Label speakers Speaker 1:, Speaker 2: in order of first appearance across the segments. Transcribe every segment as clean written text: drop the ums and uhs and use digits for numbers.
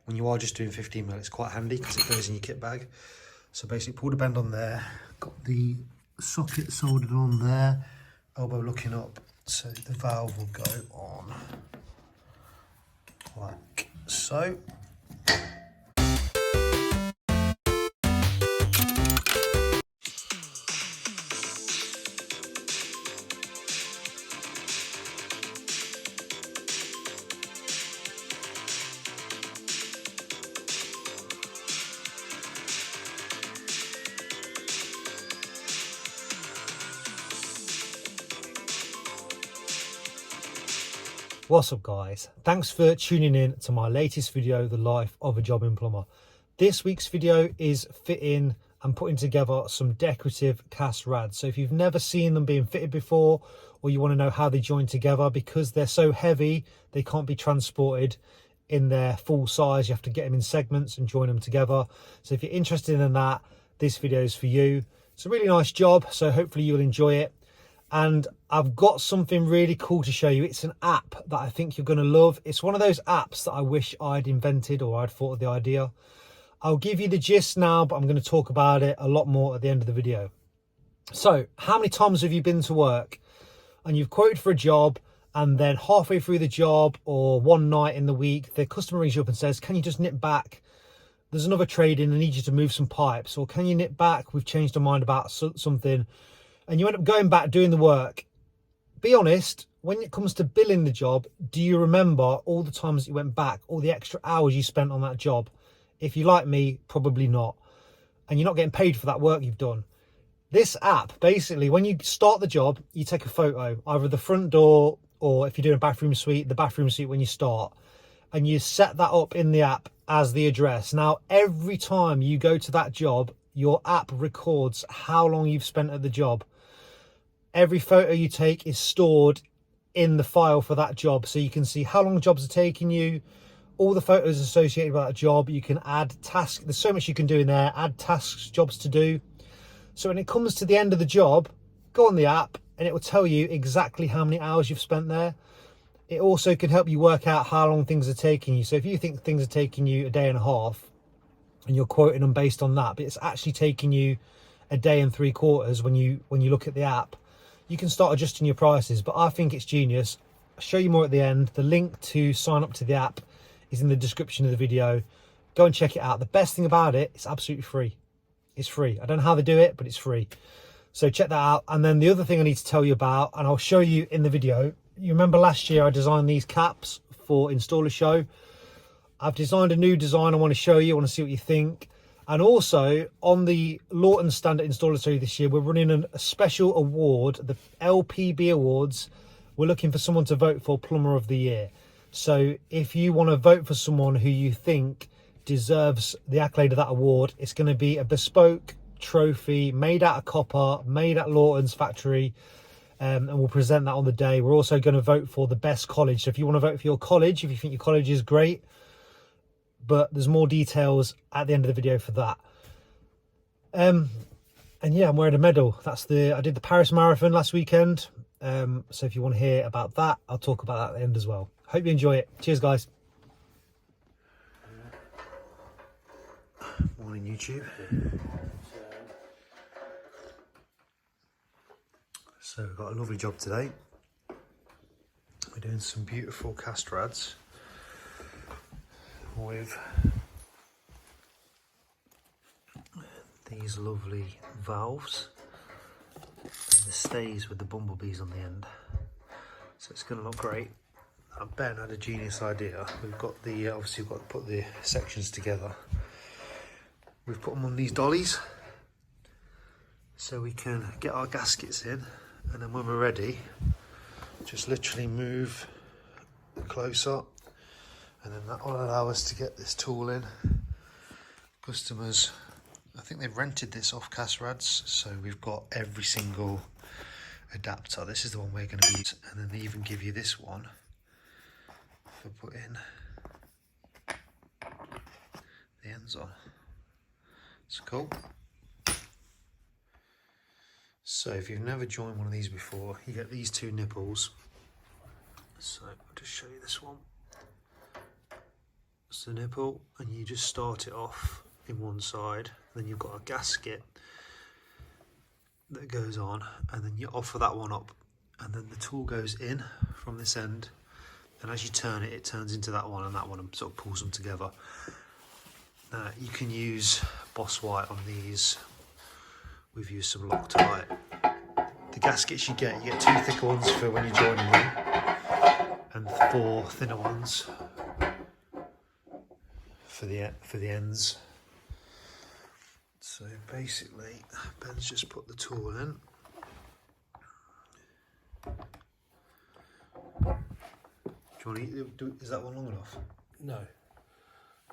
Speaker 1: when you are just doing 15mm, it's quite handy because it goes in your kit bag. So basically pull the bend on there, got the socket soldered on there, elbow looking up, so the valve will go on like so.
Speaker 2: What's up guys, thanks for tuning in to my latest video, The Life of a Jobbing Plumber. This week's video is fitting and putting together some decorative cast rads. So if you've never seen them being fitted before, or you want to know how they join together, because they're so heavy they can't be transported in their full size, you have to get them in segments and join them together. So if you're interested in that, this video is for you. It's a really nice job, so hopefully you'll enjoy it. And I've got something really cool to show you. It's an app that I think you're going to love. It's one of those apps that I wish I'd invented, or I'd thought of the idea. I'll give you the gist now, but I'm going to talk about it a lot more at the end of the video. So how many times have you been to work and you've quoted for a job, and then halfway through the job or one night in the week, the customer rings you up and says, can you just nip back? There's another trade in, I need you to move some pipes. Or can you nip back? We've changed our mind about something. And you end up going back doing the work. Be honest, when it comes to billing the job, do you remember all the times that you went back, all the extra hours you spent on that job? If you're like me, probably not. And you're not getting paid for that work you've done. This app, basically, when you start the job, you take a photo, either the front door, or if you're doing a bathroom suite, the bathroom suite when you start. And you set that up in the app as the address. Now, every time you go to that job, your app records how long you've spent at the job. Every photo you take is stored in the file for that job, so you can see how long jobs are taking you, all the photos associated with that job. You can add tasks. There's so much you can do in there. Add tasks, jobs to do. So when it comes to the end of the job, go on the app and it will tell you exactly how many hours you've spent there. It also can help you work out how long things are taking you. So if you think things are taking you a day and a half and you're quoting them based on that, but it's actually taking you a day and 3/4 when you look at the app, you can start adjusting your prices. But I think it's genius. I'll show you more at the end. The link to sign up to the app is in the description of the video. Go and check it out. The best thing about it, it's absolutely free. It's free. I don't know how they do it, but it's free. So check that out. And then the other thing I need to tell you about, and I'll show you in the video, you remember last year I designed these caps for Installer Show. I've designed a new design I want to show you. I want to see what you think. And also on the Lawton Standard Installer Show this year, we're running a special award, the LPB Awards. We're looking for someone to vote for Plumber of the Year. So if you want to vote for someone who you think deserves the accolade of that award, it's going to be a bespoke trophy made out of copper, made at Lawton's factory, and we'll present that on the day. We're also going to vote for the best college. So if you want to vote for your college, if you think your college is great, but there's more details at the end of the video for that. And yeah, I'm wearing a medal. I did the Paris Marathon last weekend. So if you want to hear about that, I'll talk about that at the end as well. Hope you enjoy it. Cheers, guys.
Speaker 1: Morning, YouTube. So we've got a lovely job today. We're doing some beautiful cast rads with these lovely valves and the stays with the bumblebees on the end, so it's going to look great. Ben had a genius idea. We've got the obviously we've got to put the sections together. We've put them on these dollies so we can get our gaskets in, and then when we're ready, just literally move closer, and then that will allow us to get this tool in. Customers, I think they've rented this off Cast Rads, so we've got every single adapter. This is the one we're going to use, and then they even give you this one for putting the ends on. It's cool. So if you've never joined one of these before, you get these two nipples. So I'll just show you this one. So That's the nipple, and you just start it off in one side. Then you've got a gasket that goes on, and then you offer that one up, and then the tool goes in from this end, and as you turn it, it turns into that one, and that one, and sort of pulls them together. You can use Boss White on these. We've used some Loctite. The gaskets you get 2 thicker ones for when you're joining them, and 4 thinner ones for the ends. So basically, Ben's just put the tool in. Do you want to do? Is that one long enough?
Speaker 3: No,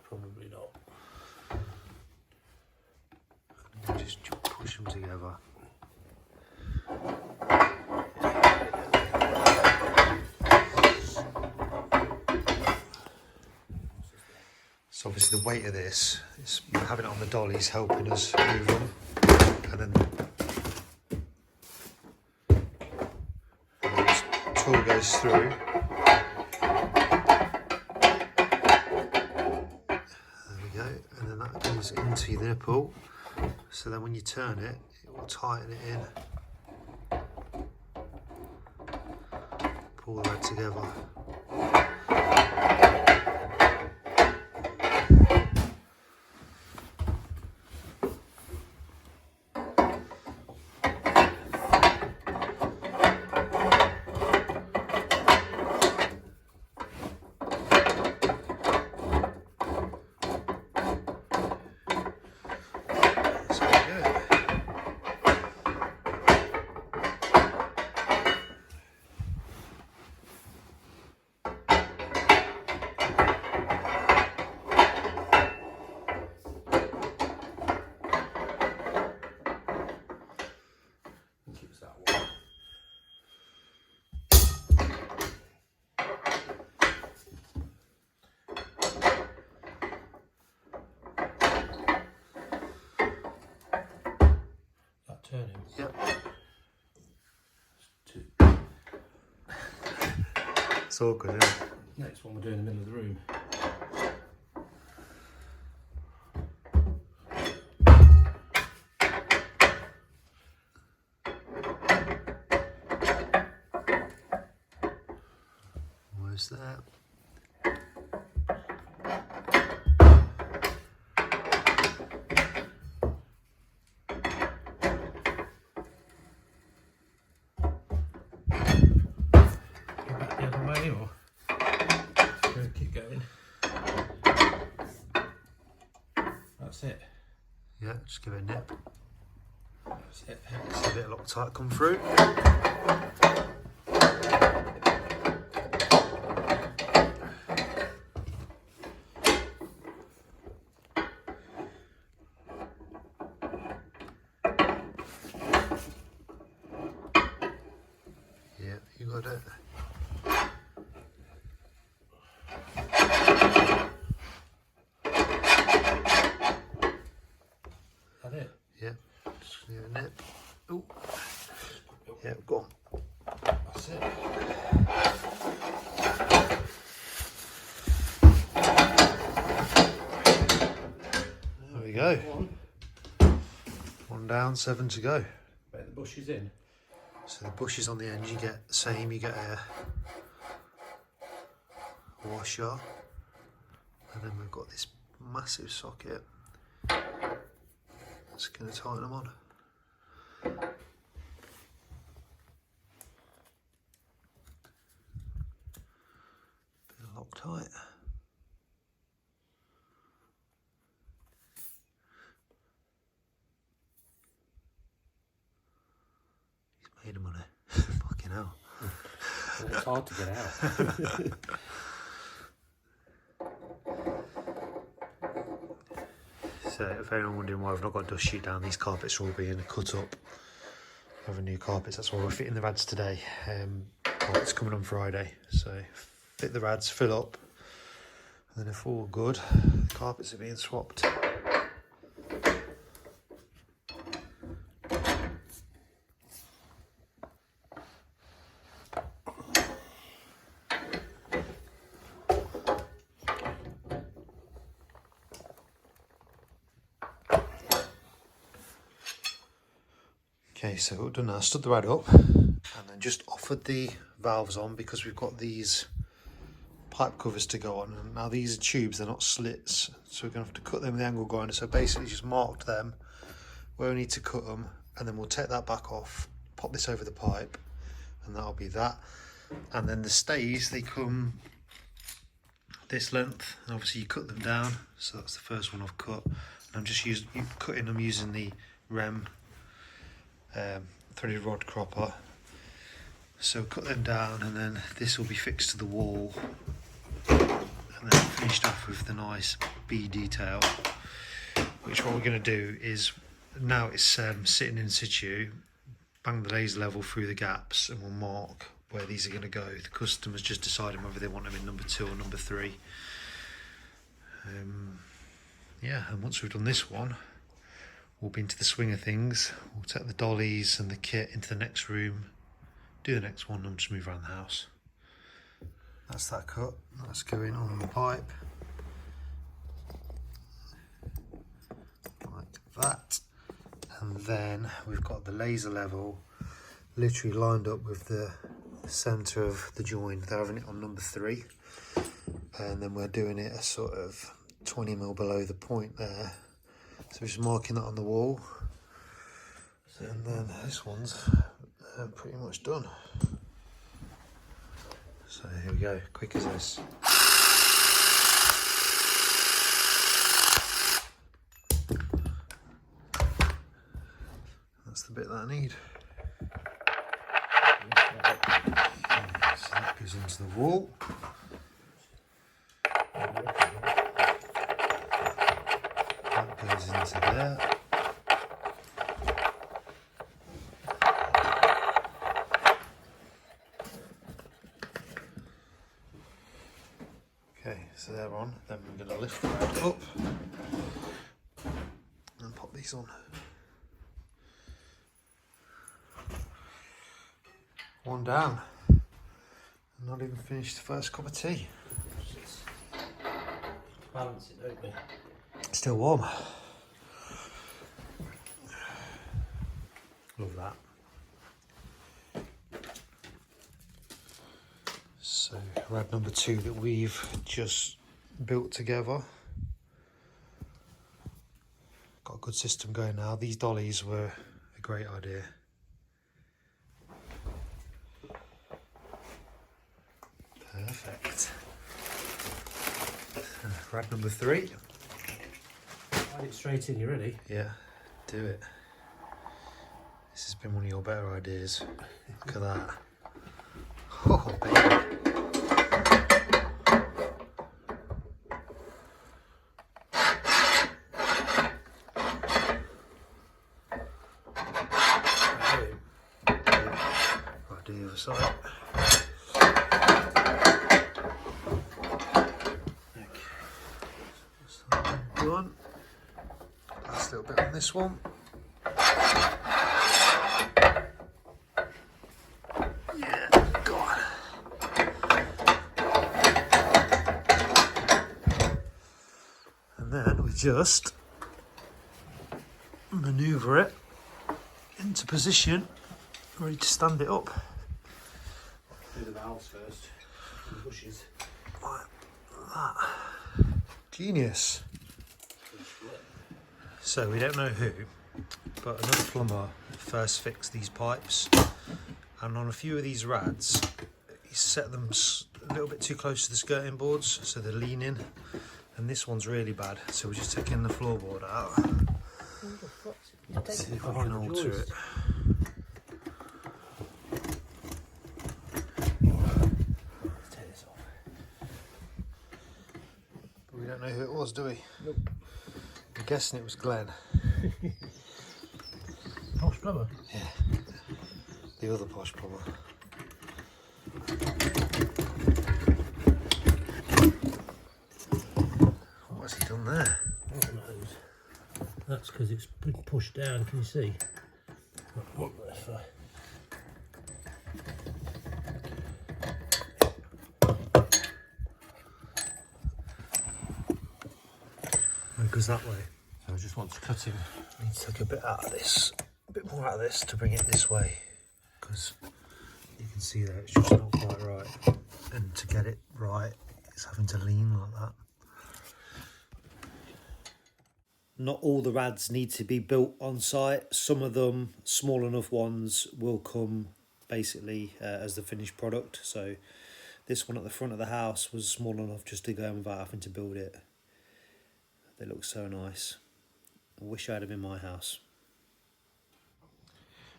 Speaker 3: probably not.
Speaker 1: And you just push them together. So obviously the weight of this is having it on the dolly is helping us move them, and then this tool goes through. There we go, and then that goes into the nipple. So then when you turn it, it will tighten it in. Pull that together.
Speaker 3: Turning.
Speaker 1: Yep. It's all good, isn't it?
Speaker 3: Next one we're doing in the middle of the room.
Speaker 1: Where's that?
Speaker 3: Keep going. That's it.
Speaker 1: Yeah, just give it a nip.
Speaker 3: That's it.
Speaker 1: See a bit of Loctite come through. Yeah, you got it.
Speaker 3: That it?
Speaker 1: Yeah, just give it a nip. Oh, yeah, go on.
Speaker 3: That's it.
Speaker 1: There we go. One down, 7 to go.
Speaker 3: Where the bush is in.
Speaker 1: So the bushes on the end, you get the same. You get a washer, and then we've got this massive socket. It's going to tighten them on. Bit of Loctite. He's made of money. Fucking hell.
Speaker 3: Well, it's hard to get out.
Speaker 1: So if anyone wondering why I've not got a dust sheet down, these carpets are all being cut up. Having new carpets, that's why we're fitting the rads today. Carpets coming on Friday, so fit the rads, fill up, and then if all good, the carpets are being swapped. Okay, so what I've done now, I stood the rad up and then just offered the valves on because we've got these pipe covers to go on, and now these are tubes, they're not slits, so we're going to have to cut them with the angle grinder. So basically just marked them where we need to cut them, and then we'll take that back off, pop this over the pipe, and that'll be that. And then the stays, they come this length, and obviously you cut them down, so that's the first one I've cut. And I'm just cutting them using the REM threaded rod cropper. So cut them down, and then this will be fixed to the wall, and then finished off with the nice B detail, which what we're going to do is, now it's sitting in situ, bang the laser level through the gaps, and we'll mark where these are going to go. The customer's just deciding whether they want them in number 2 or number 3. Yeah, and once we've done this one, we'll be into the swing of things. We'll take the dollies and the kit into the next room, do the next one, and just move around the house. That's that cut. That's going on the pipe like that, and then we've got the laser level literally lined up with the center of the joint. They're having it on number 3, and then we're doing it a sort of 20mm below the point there, so we're just marking that on the wall, and then this one's pretty much done. So here we go, quick as this. That's the bit that I need. So that goes into the wall. That goes into there. Okay, so they're on. Then we're going to lift the rod up and pop these on. One down. Not even finished the first cup of tea.
Speaker 3: Balance it, don't we?
Speaker 1: Still warm. Love that. So rad number 2 that we've just built together. Got a good system going now. These dollies were a great idea. Perfect. Rad number 3.
Speaker 3: Add it straight in, you ready?
Speaker 1: Yeah, do it. This has been one of your better ideas. Look at that. Oh, baby. Right, do the other side. Done. Last little bit on this one. Yeah, go on. And then we just maneuver it into position, ready to stand it up.
Speaker 3: Do the valves first. The bushes.
Speaker 1: Like that. Genius. So we don't know who, but another plumber first fixed these pipes, and on a few of these rads he set them a little bit too close to the skirting boards, so they're leaning, and this one's really bad, so we're just taking the floorboard out. See if I can alter it.
Speaker 3: Take this off.
Speaker 1: But we don't know who it was, do we?
Speaker 3: Nope.
Speaker 1: I'm guessing it was Glenn.
Speaker 3: Posh plumber?
Speaker 1: Yeah, the other posh plumber. What's he done there?
Speaker 3: God knows. That's because it's been pushed down, can you see?
Speaker 1: It goes that way.
Speaker 3: So I just want to cut him.
Speaker 1: I need to take a bit out of this a bit more out of this to bring it this way, because you can see that it's just not quite right, and to get it right it's having to lean like that.
Speaker 2: Not all the rads need to be built on site. Some of them, small enough ones, will come basically as the finished product. So this one at the front of the house was small enough just to go in without having to build it. They look so nice. I wish I had them in my house.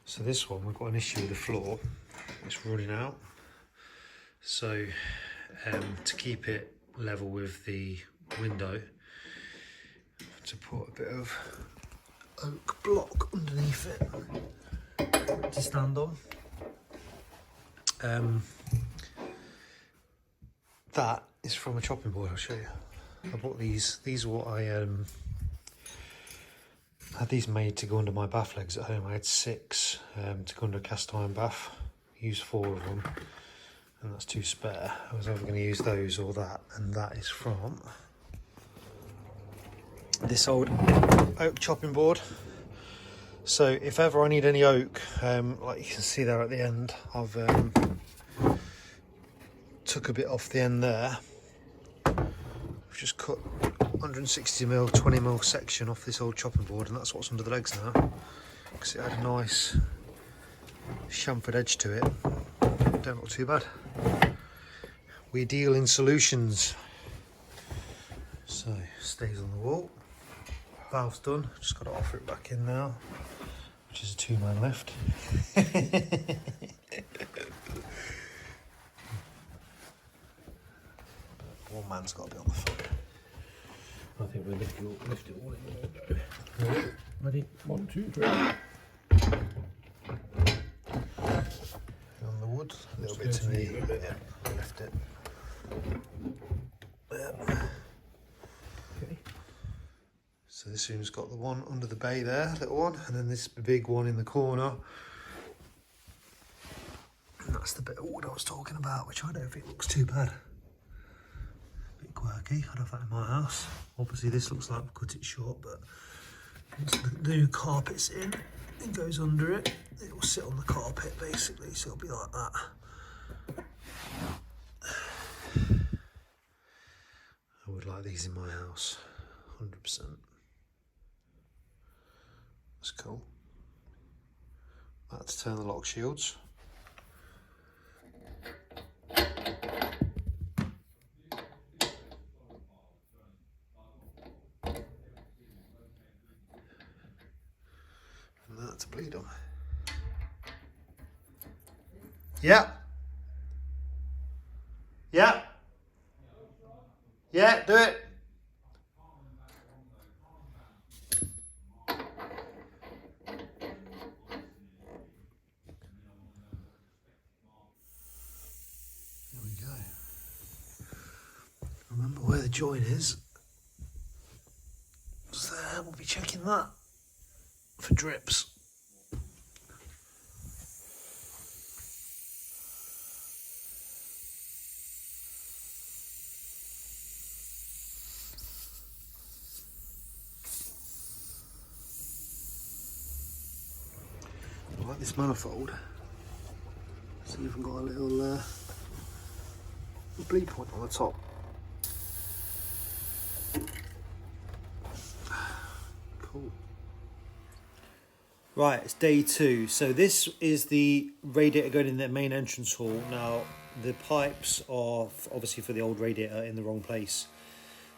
Speaker 1: So this one, we've got an issue with the floor. It's running out. So to keep it level with the window, to put a bit of oak block underneath it to stand on. That is from a chopping board, I'll show you. I bought these are what I had these made to go under my bath legs at home. I had 6 to go under a cast iron bath, used 4 of them, and that's 2 spare. I was either going to use those or that, and that is from this old oak chopping board. So if ever I need any oak, like you can see there at the end, I've took a bit off the end there. I've just cut 160mm 20mm section off this old chopping board, and that's what's under the legs now, because it had a nice chamfered edge to it. Don't look too bad. We deal in solutions. So stays on the wall. Valve's done, just got to offer it back in now, which is a 2-man lift. One man's got to be on the front.
Speaker 3: I think we'll lift it all in one go. Ready? 1, 2, 3.
Speaker 1: On the wood, a little bit to me. Yeah, lift it. Yeah.
Speaker 3: Okay.
Speaker 1: So this room's got the one under the bay there, little one, and then this big one in the corner. And that's the bit of wood I was talking about, which I don't think looks too bad. Bit quirky, I'd have that in my house. Obviously this looks like we've cut it short, but once the new carpet's in, it goes under it. It will sit on the carpet basically, so it'll be like that. I would like these in my house, 100%. That's cool. That's to turn the lock shields. And that to bleed on. Yeah. Yeah. Yeah, do it. There we go. Remember where the join is. So there, we'll be checking that for drips. I like this manifold. It's even got a little bleed point on the top. Cool.
Speaker 2: Right, it's day 2. So this is the radiator going in the main entrance hall. Now, the pipes are obviously for the old radiator in the wrong place.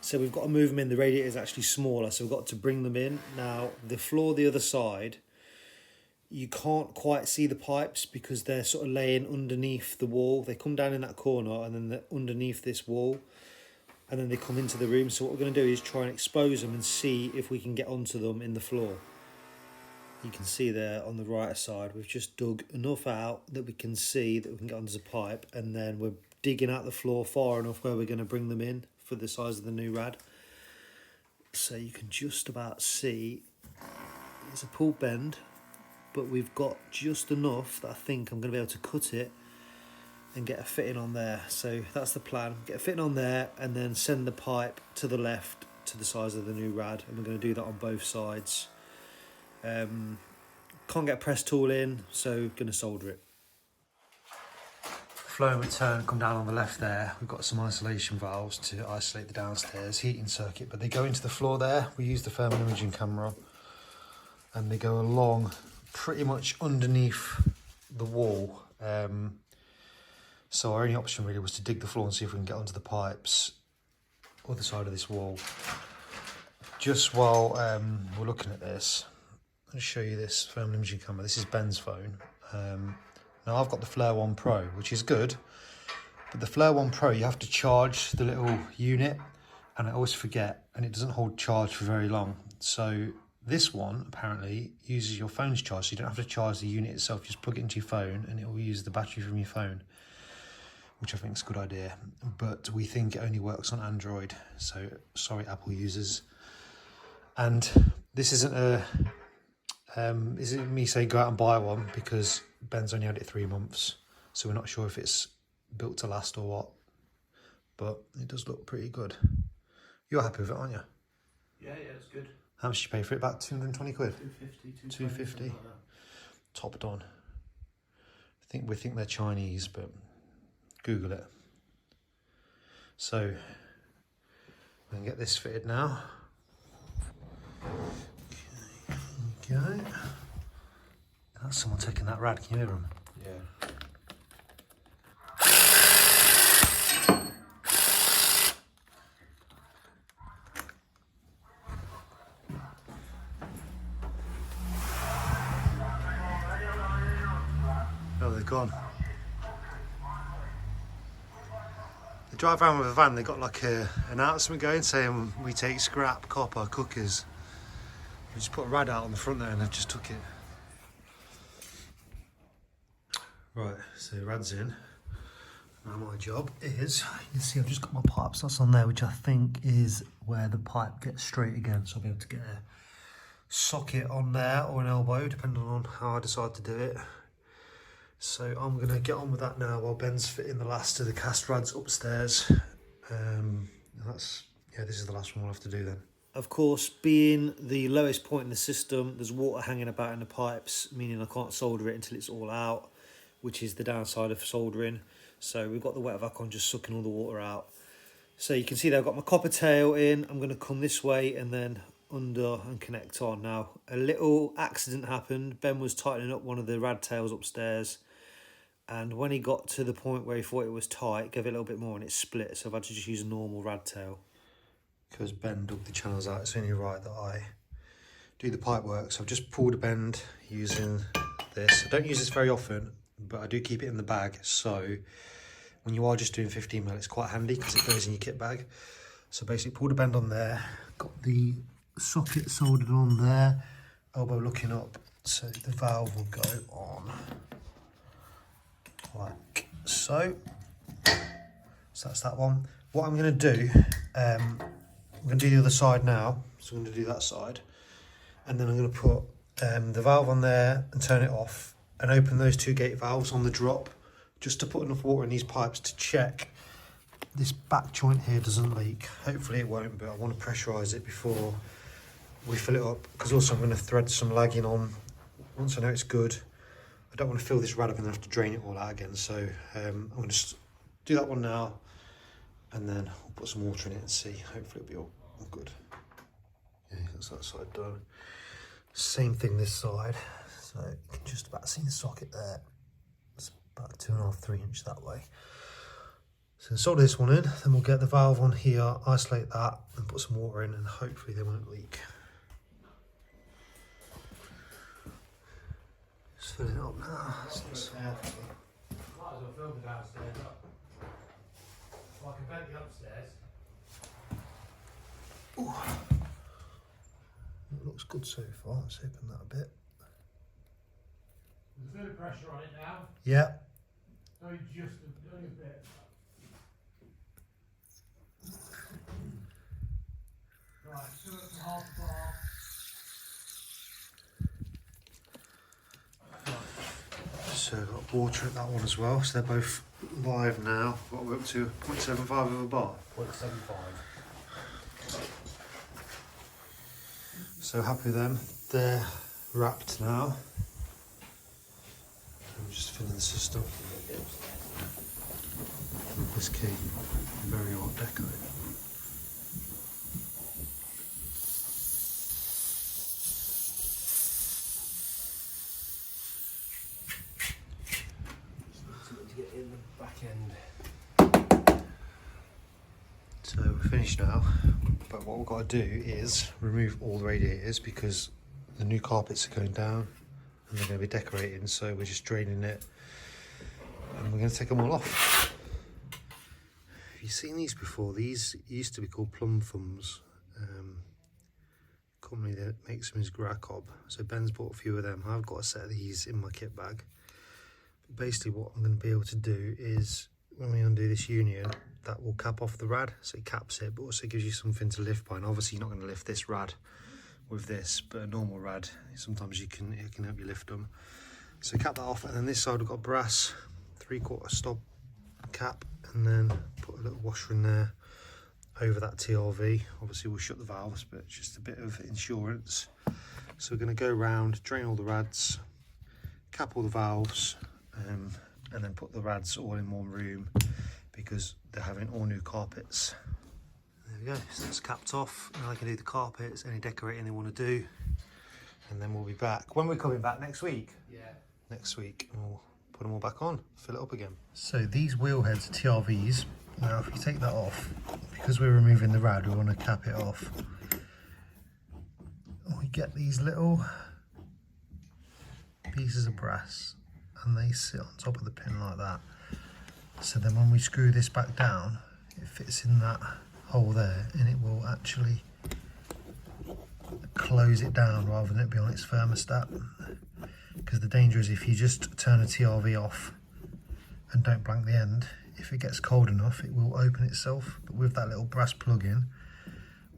Speaker 2: So we've got to move them in. The radiator is actually smaller, so we've got to bring them in. Now, the floor the other side, you can't quite see the pipes because they're sort of laying underneath the wall. They come down in that corner and then they're underneath this wall, and then they come into the room. So what we're going to do is try and expose them and see if we can get onto them in the floor. You can see there on the right side, we've just dug enough out that we can see that we can get onto the pipe, and then we're digging out the floor far enough where we're going to bring them in for the size of the new rad. So you can just about see it's a pull bend, but we've got just enough that I think I'm going to be able to cut it and get a fitting on there. So that's the plan, get a fitting on there and then send the pipe to the left to the size of the new rad, and we're going to do that on both sides. Can't get a press tool in, so gonna solder it. Flow and return come down on the left there. We've got some isolation valves to isolate the downstairs heating circuit, but they go into the floor there. We use the thermal imaging camera, and they go along pretty much underneath the wall. So our only option really was to dig the floor and see if we can get onto the pipes other side of this wall. Just while we're looking at this, I'll show you this thermal imaging camera. This is Ben's phone. Now I've got the Flare 1 Pro, which is good, but the Flare 1 Pro, you have to charge the little unit, and I always forget, and it doesn't hold charge for very long. So this one apparently uses your phone's charge, so you don't have to charge the unit itself, just plug it into your phone and it will use the battery from your phone, which I think is a good idea, but we think it only works on Android, so sorry Apple users. And this isn't me saying go out and buy one, because Ben's only had it 3 months, so we're not sure if it's built to last or what, but it does look pretty good. You're happy with it, aren't you?
Speaker 3: Yeah, it's good.
Speaker 2: How much did you pay for it? About 220 quid?
Speaker 3: 250,
Speaker 2: 250.
Speaker 3: like
Speaker 2: Top done. We think they're Chinese, but Google it. So we can get this fitted now. Okay. That's someone taking that rad. Can you hear them?
Speaker 3: Yeah.
Speaker 2: Oh, they're gone. They drive around with a van. They got like a announcement going saying we take scrap, copper, cookers. We just put a rad out on the front there and they've just took it. Right, so rad's in. Now my job is, you can see I've just got my pipe slots on there, which I think is where the pipe gets straight again. So I'll be able to get a socket on there or an elbow, depending on how I decide to do it. So I'm going to get on with that now while Ben's fitting the last of the cast rads upstairs. This is the last one we'll have to do then. Of course, being the lowest point in the system, there's water hanging about in the pipes, meaning I can't solder it until it's all out, which is the downside of soldering. So we've got the wet vac on just sucking all the water out. So you can see that I've got my copper tail in. I'm going to come this way and then under and connect on. Now, a little accident happened. Ben was tightening up one of the rad tails upstairs, and when he got to the point where he thought it was tight, gave it a little bit more and it split. So I've had to just use a normal rad tail. Because Ben dug the channels out, it's only right that I do the pipe work. So I've just pulled a bend using this. I don't use this very often, but I do keep it in the bag. So when you are just doing 15mm, it's quite handy because it goes in your kit bag. So basically pulled a bend on there, got the socket soldered on there, elbow looking up, so the valve will go on like so. So that's that one. What I'm going to do, I'm going to do the other side now. So I'm going to do that side, and then I'm going to put the valve on there and turn it off and open those 2 gate valves on the drop, just to put enough water in these pipes to check this back joint here doesn't leak. Hopefully it won't, but I want to pressurise it before we fill it up, because also I'm going to thread some lagging on once I know it's good. I don't want to fill this rad up and then have to drain it all out again. So I'm going to just do that one now, and then we'll put some water in it and see. Hopefully it'll be all good. Yeah, that's that side done. Same thing this side. So you can just about see the socket there. It's about 2.5, 3 inch that way. So solder this one in, then we'll get the valve on here, isolate that, and put some water in, and hopefully they won't leak. Just fill it up now.
Speaker 3: Might as well film the downstairs up. Well, I can vent the upstairs.
Speaker 2: Ooh. It looks good so far. Let's open that a bit.
Speaker 3: There's a bit of pressure on it now.
Speaker 2: Yeah.
Speaker 3: Only a bit. Right, fill it to half a bar.
Speaker 2: So I've got water at that one as well, so they're both live now. What we're up to, 0.75 of a bar.
Speaker 3: 0.75.
Speaker 2: So happy with them. They're wrapped now.
Speaker 1: just filling the system. This key, very Art Deco.
Speaker 3: To get in the back end.
Speaker 1: So we're finished now, but what we've got to do is remove all the radiators because the new carpets are going down and they're going to be decorating, so we're just draining it and we're going to take them all off. Have you seen these before? These used to be called plum thumbs. Company that makes them is Gracob. So Ben's bought a few of them. I've got a set of these in my kit bag. But basically what I'm going to be able to do is, when we undo this union, that will cap off the rad, so it caps it, but also gives you something to lift by. And obviously you're not going to lift this rad with this, but a normal rad, sometimes it can help you lift them. So cap that off, and then this side we've got brass 3/4 stop cap, and then put a little washer in there over that TRV. Obviously we'll shut the valves, but just a bit of insurance. So we're going to go around, drain all the rads, cap all the valves, and then put the rads all in one room because they're having all new carpets. There we go, so that's capped off. Now I can do the carpets, any decorating they want to do, and then we'll be back. When we're coming back next week?
Speaker 3: Yeah.
Speaker 1: Next week, and we'll put them all back on, fill it up again. So these wheel heads are TRVs. Now if you take that off, because we're removing the rad, we want to cap it off. We get these little pieces of brass and they sit on top of the pin like that. So then when we screw this back down, it fits in that hole there and it will actually close it down rather than it be on its thermostat. Because the danger is if you just turn a TRV off and don't blank the end, if it gets cold enough it will open itself. But with that little brass plug in,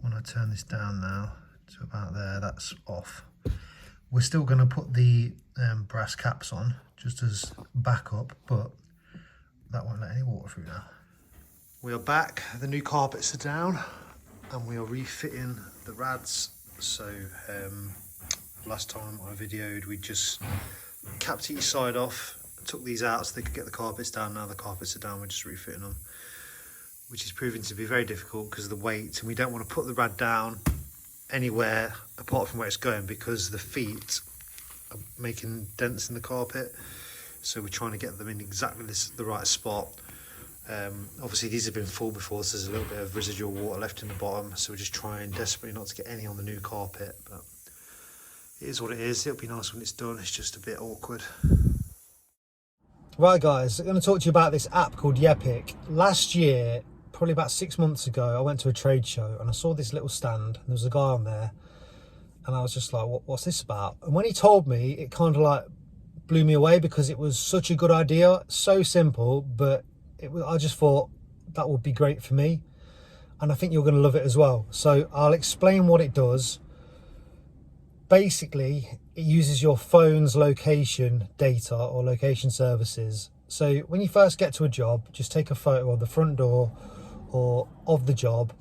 Speaker 1: when I turn this down now to about there, that's off. We're still going to put the brass caps on just as backup, but that won't let any water through now. We are back, the new carpets are down and we are refitting the rads. So last time I videoed we just capped each side off, took these out so they could get the carpets down. Now the carpets are down, we're just refitting them, which is proving to be very difficult because of the weight, and we don't want to put the rad down anywhere apart from where it's going because the feet are making dents in the carpet. So we're trying to get them in exactly the right spot. Obviously these have been full before, so there's a little bit of residual water left in the bottom, so we're just trying desperately not to get any on the new carpet, but it is what it is. It'll be nice when it's done, it's just a bit awkward.
Speaker 2: Right guys, I'm going to talk to you about this app called Yepik. Last year, probably about 6 months ago, I went to a trade show and I saw this little stand and there was a guy on there and I was just like, what's this about? And when he told me, it kind of like blew me away because it was such a good idea, so simple, but I just thought that would be great for me, and I think you're going to love it as well. So I'll explain what it does. Basically, it uses your phone's location data or location services. So when you first get to a job, just take a photo of the front door or of the job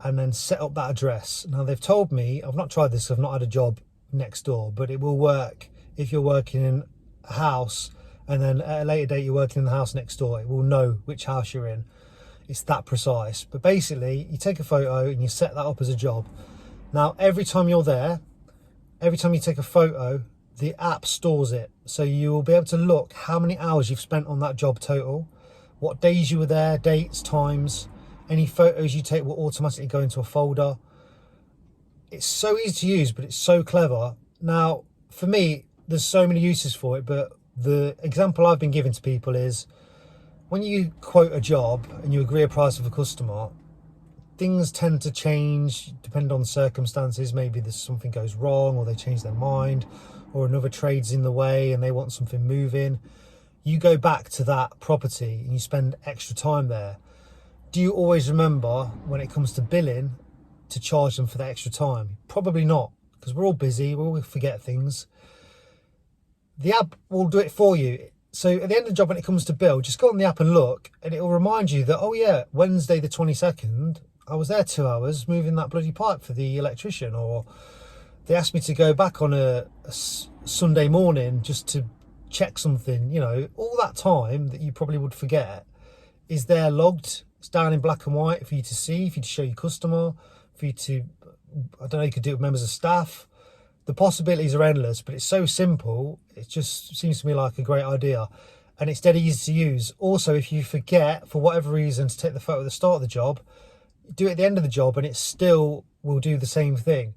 Speaker 2: and then set up that address. Now they've told me, I've not tried this, I've not had a job next door, but it will work if you're working in a house and then at a later date you're working in the house next door. It will know which house you're in. It's that precise. But basically you take a photo and you set that up as a job. Now every time you're there, every time you take a photo, the app stores it. So you will be able to look how many hours you've spent on that job total, what days you were there, dates, times. Any photos you take will automatically go into a folder. It's so easy to use, but it's so clever. Now, for me, there's so many uses for it, but the example I've been giving to people is when you quote a job and you agree a price with a customer, things tend to change depending on circumstances. Maybe there's something goes wrong or they change their mind or another trade's in the way and they want something moving. You go back to that property and you spend extra time there. Do you always remember when it comes to billing to charge them for that extra time? Probably not, because we're all busy, we all forget things. The app will do it for you. So at the end of the job, when it comes to bill, just go on the app and look, and it will remind you that, oh yeah, Wednesday the 22nd, I was there 2 hours moving that bloody pipe for the electrician, or they asked me to go back on a Sunday morning just to check something, you know, all that time that you probably would forget is there logged. It's down in black and white for you to see, for you to show your customer, for you to, I don't know, you could do it with members of staff. The possibilities are endless, but it's so simple. It just seems to me like a great idea. And it's dead easy to use. Also, if you forget, for whatever reason, to take the photo at the start of the job, do it at the end of the job and it still will do the same thing.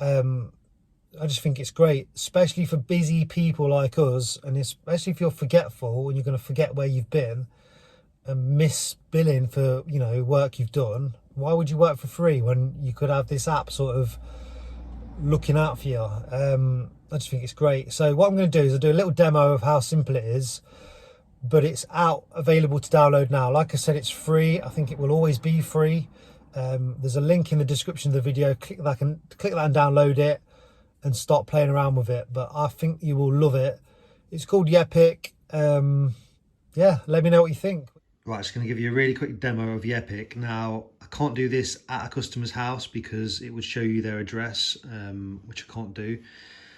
Speaker 2: I just think it's great, especially for busy people like us, and especially if you're forgetful and you're going to forget where you've been and miss billing for, you know, work you've done. Why would you work for free when you could have this app sort of looking out for you? I just think it's great. So what I'm going to do is I'll do a little demo of how simple it is, but it's out, available to download now. Like I said, it's free. I think it will always be free. There's a link in the description of the video. Click that and download it and start playing around with it. But I think you will love it. It's called Yepik. Yeah, let me know what you think.
Speaker 1: Right, just going to give you a really quick demo of Yepik. Now, I can't do this at a customer's house because it would show you their address, which I can't do.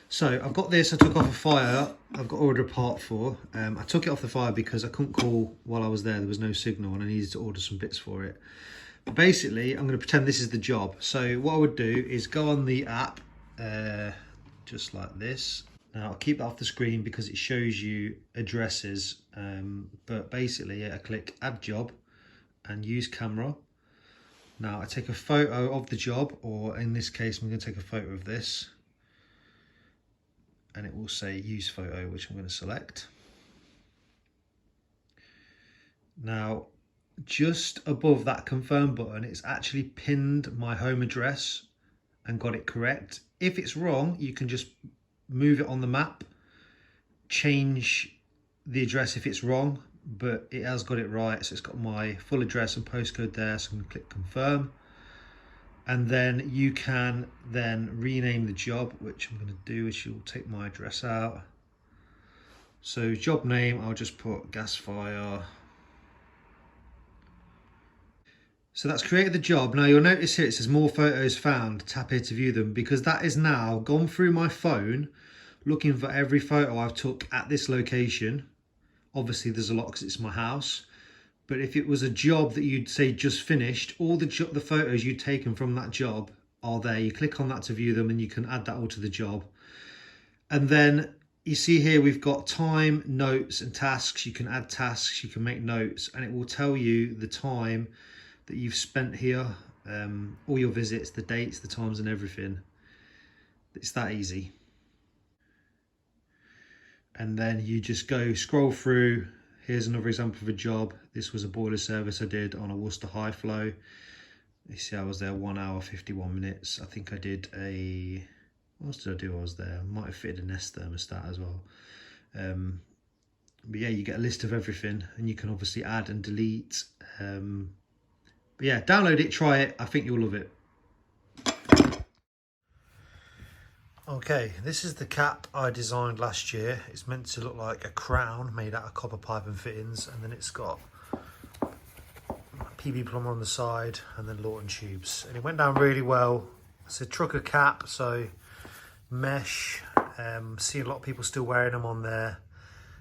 Speaker 1: So I've got this, I took off a fire, I've got to order a part for. I took it off the fire because I couldn't call while I was there was no signal and I needed to order some bits for it. But basically, I'm going to pretend this is the job. So what I would do is go on the app, just like this. Now I'll keep that off the screen because it shows you addresses, but basically I click add job and use camera. Now I take a photo of the job, or in this case I'm going to take a photo of this, and it will say use photo, which I'm going to select. Now just above that confirm button, it's actually pinned my home address and got it correct. If it's wrong, you can just move it on the map, change the address if it's wrong, but it has got it right. So it's got my full address and postcode there, so I'm going to click confirm, and then you can then rename the job, which I'm going to do, which will take my address out. So job name, I'll just put gas fire. So that's created the job. Now you'll notice here it says more photos found, tap here to view them, because that is now gone through my phone looking for every photo I've took at this location. Obviously there's a lot because it's my house, but if it was a job that you'd say just finished, all the photos you'd taken from that job are there. You click on that to view them and you can add that all to the job. And then you see here we've got time, notes and tasks. You can add tasks, you can make notes, and it will tell you the time that you've spent here, all your visits, the dates, the times and everything. It's that easy. And then you just go scroll through. Here's another example of a job. This was a boiler service I did on a Worcester high flow. You see I was there 1 hour 51 minutes. I think I did a, what else did I do? I was there, I might have fitted a Nest thermostat as well. But yeah, you get a list of everything and you can obviously add and delete. But yeah, download it, try it. I think you'll love it. Okay, this is the cap I designed last year. It's meant to look like a crown made out of copper pipe and fittings, and then it's got B Plumber on the side and then Lawton tubes. And it went down really well. It's a trucker cap, so mesh. See a lot of people still wearing them on their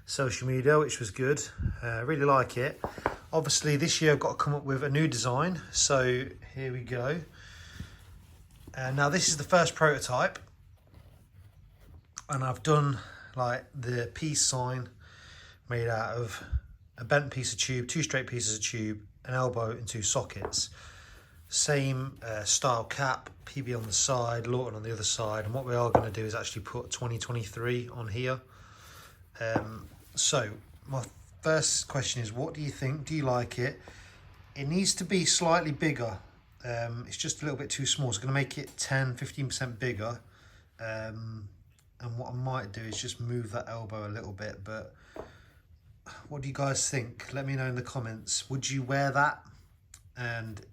Speaker 1: social media, which was good. Really like it. Obviously this year I've got to come up with a new design, so here we go. And now this is the first prototype, and I've done like the peace sign made out of a bent piece of tube, 2 straight pieces of tube, an elbow and 2 sockets. Same style cap, PB on the side, Lawton on the other side, and what we are going to do is actually put 2023 on here. So my first question is, what do you think? Do you like it? It needs to be slightly bigger. It's just a little bit too small. It's going to make it 10-15% bigger. And what I might do is just move that elbow a little bit. But what do you guys think? Let me know in the comments. Would you wear that? And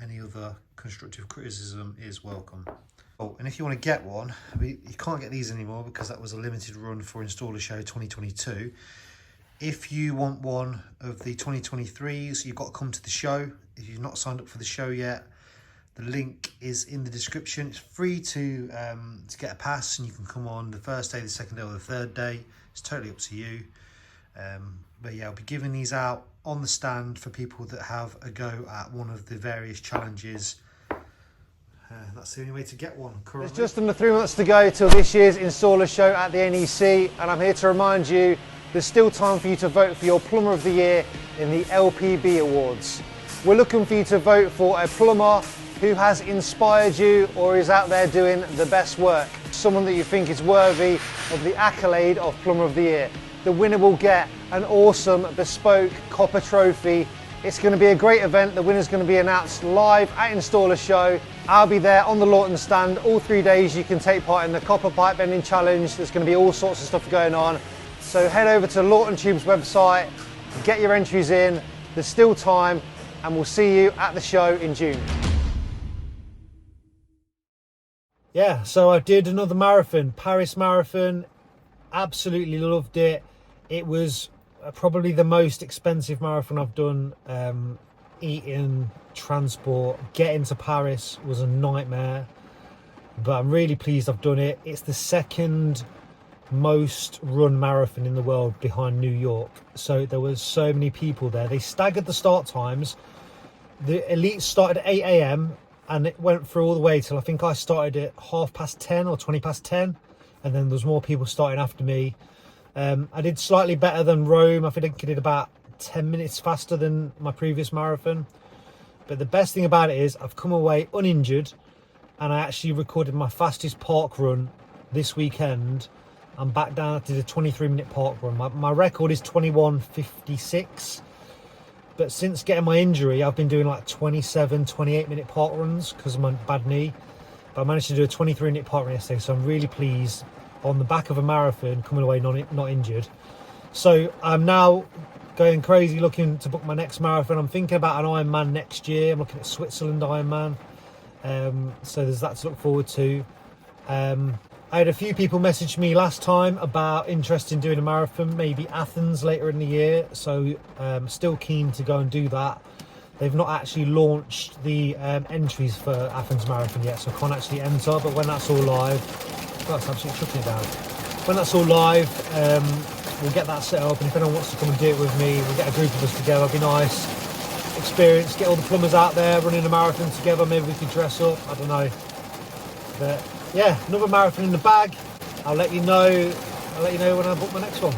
Speaker 1: any other constructive criticism is welcome. Oh, and if you want to get one, you can't get these anymore because that was a limited run for Installer Show 2022. If you want one of the 2023s, you've got to come to the show. If you've not signed up for the show yet, The link is in the description. It's free to get a pass, and you can come on the first day, the second day, or the third day. It's totally up to you. But yeah, I'll be giving these out on the stand for people that have a go at one of the various challenges. That's the only way to get one currently.
Speaker 2: There's just under 3 months to go till this year's installer show at the NEC, and I'm here to remind you there's still time for you to vote for your Plumber of the Year in the LPB Awards. We're looking for you to vote for a plumber who has inspired you or is out there doing the best work. Someone that you think is worthy of the accolade of Plumber of the Year. The winner will get an awesome bespoke copper trophy. It's going to be a great event. The winner's going to be announced live at Installer Show. I'll be there on the Lawton stand all 3 days. You can take part in the copper pipe bending challenge. There's going to be all sorts of stuff going on. So head over to Lawton Tube's website, get your entries in. There's still time, and we'll see you at the show in June. Yeah, so I did another marathon, Paris Marathon. Absolutely loved it. It was probably the most expensive marathon I've done. Eating, transport, getting to Paris was a nightmare, but I'm really pleased I've done it. It's the second most run marathon in the world behind New York. So there was so many people there. They staggered the start times. The elites started at 8 AM and it went through all the way till I think I started at 10:30 or 10:20, and then there's more people starting after me. I did slightly better than Rome. I think I did about 10 minutes faster than my previous marathon. But the best thing about it is I've come away uninjured, and I actually recorded my fastest park run this weekend. I'm back down to the 23-minute park run. My record is 21:56. But since getting my injury, I've been doing like 27, 28-minute park runs because of my bad knee. But I managed to do a 23-minute park run yesterday, so I'm really pleased. On the back of a marathon, coming away not injured. So I'm now going crazy looking to book my next marathon. I'm thinking about an Ironman next year. I'm looking at Switzerland Ironman. So there's that to look forward to. I had a few people message me last time about interest in doing a marathon, maybe Athens later in the year. So still keen to go and do that. They've not actually launched the entries for Athens Marathon yet, so I can't actually enter. But when that's all live, that's absolutely chucking it down. When that's all live, we'll get that set up, and if anyone wants to come and do it with me, we'll get a group of us together. It'll be nice experience, get all the plumbers out there running a marathon together. Maybe we could dress up, I don't know. But yeah, another marathon in the bag. I'll let you know when I book my next one.